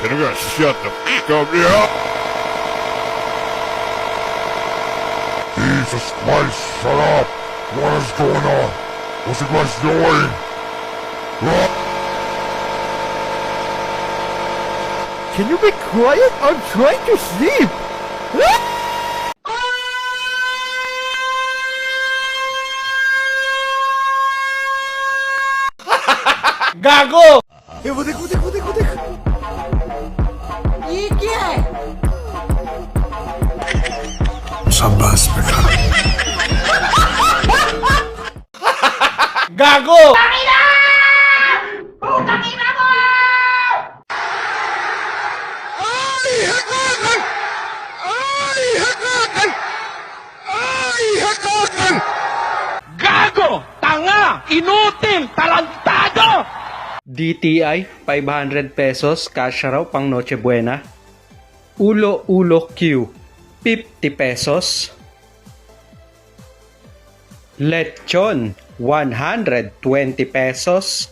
Can I get shut the f*** up, yeah? Jesus Christ, shut up! What is going on? What's you guys doing? Can you be quiet? I'm trying to sleep! Gago! Butik! Sabas, peka. Gago! Gago! Tanga! Inutil! Tarantado! DTI 500 pesos cash raw pang Noche Buena. Ulo Q 50 pesos. Lechon 120 pesos.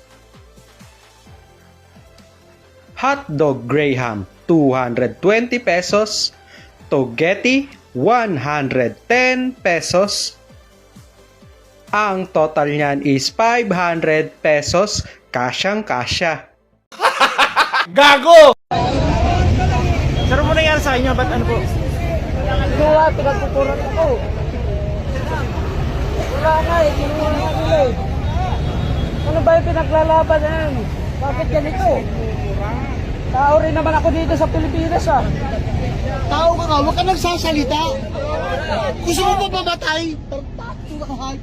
Hotdog Graham 220 pesos. Togetti 110 pesos. Ang total niyan is 500 pesos, kasyang kasya. Gago! Sir, ano nangyari sa inyo? Ba't ano po? Wala, pinagkukuran ako. Wala nga eh, kinuha nga nila eh. Ano ba yung pinaglalaban yan? Bakit ganito? Tao rin naman ako dito sa Pilipinas ah. Tao ka nga, huwag ka nagsasalita! Gusto mo ba mamatay? Tarantado ka nga!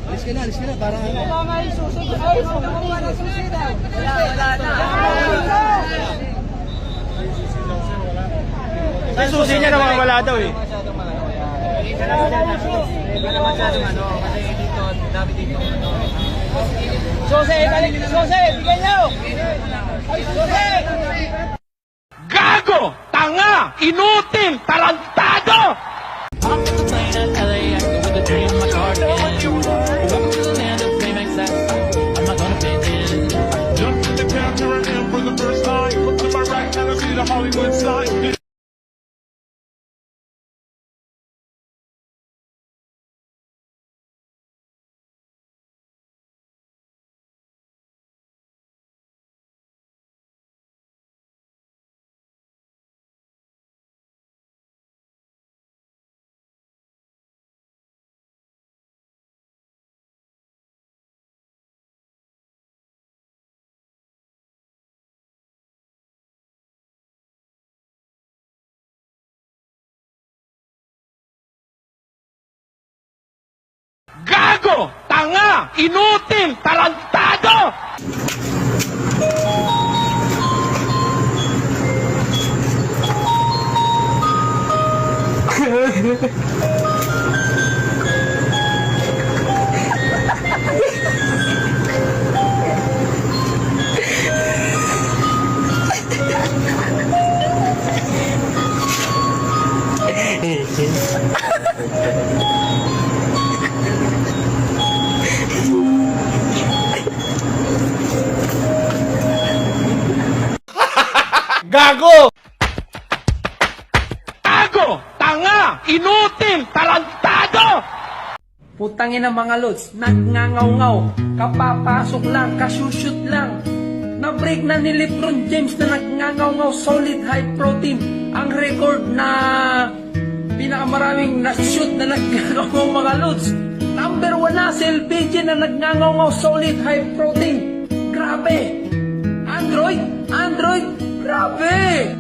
Alis ka na, parang ano. Wala nga yung susunod. Ay, wala na susunod. Wala na. Sa susi niya nawawala daw eh. Susi, balik. Susi, bigyan nyo. Susi! Gago! Tanga! Inutil! Tarantado! Gago! Tanga! Inutil! Tarantado! Gago! Gago! Tanga! Inutil! Tarantado! Putangin ng mga lods, nagngangaw-ngaw, kapapasok lang, kasushoot lang. Na-break na ni Lebron James na nagngangaw-ngaw, solid high protein. Ang record na pinakamaraming na-shoot na nagngangaw mga lods. Number 1 na si LPG na nagngangaw-ngaw, solid high protein. Grabe! Android, grabe!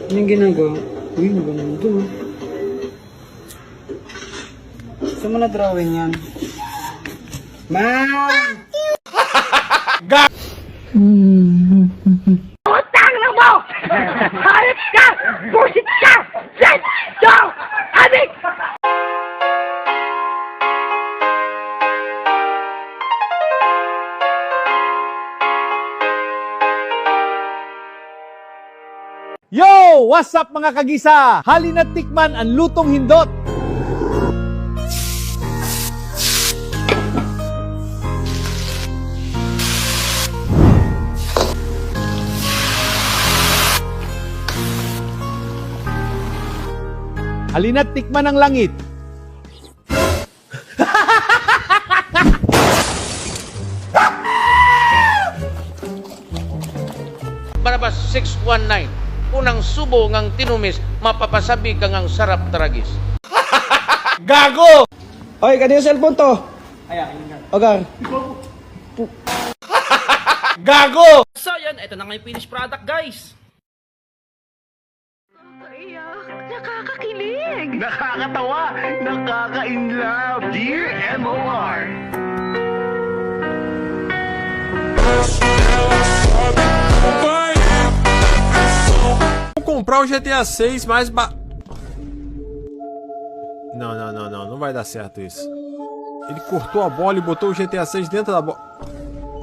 Anong ginagawa? Uy, maganda to. Saan mo na-drawing yan? Ma'am! Utang na mo! Hayop ka! Busit ka! Let's go! Adik! Yo! What's up mga kagisa? Halina't tikman ang lutong hindot. Halina't tikman ang langit. Barabas 619. Unang subo ngang tinumis, mapapasabi ka ngang sarap tragis. Gago! Oy, kanino cellphone to? Ogar. Gago! So yan, ito na nga yung finished product guys. Nakakatawa, nakaka-inlove, dear MOR. Vou comprar o GTA 6 mais Não, não, não, não. Não vai dar certo isso. Ele cortou a bola e botou o GTA 6 dentro da bola.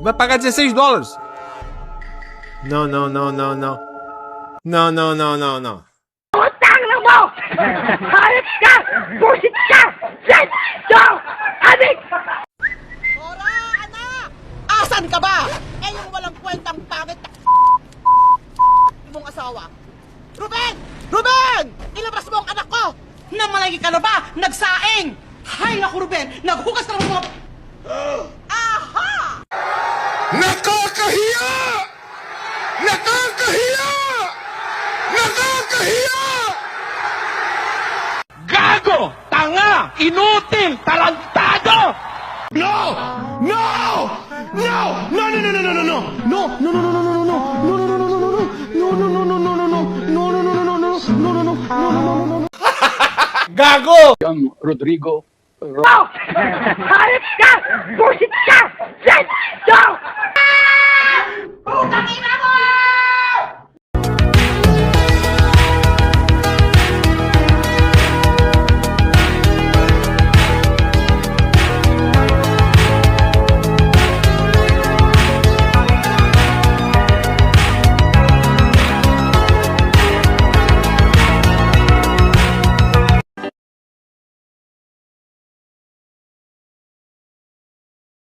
Vai pagar $16. Não, não, não, não, não. Não, não, não, não, não. Utang na mo! Hayop ka! Busit ka! Yes! Go! Adik! Ora, anak! Asan ka ba? Eh, yung walang kwentang pangit na mong asawa. Ruben! Ruben! Ilabas mo ang anak ko! Namalagi ka na ba? Nagsaing! Hay naku, Ruben! Naghugas ka ng mga... Aha! Nakakahiya! Nakakahiya! Nakakahiya! Gago! Tanga! Inutil! Talantado! No! No! No! No! No! No! No! No! No! No! No! No! No! No! Gago! Hayop ka! Busit ka! Yes! Go! Utang ina mo!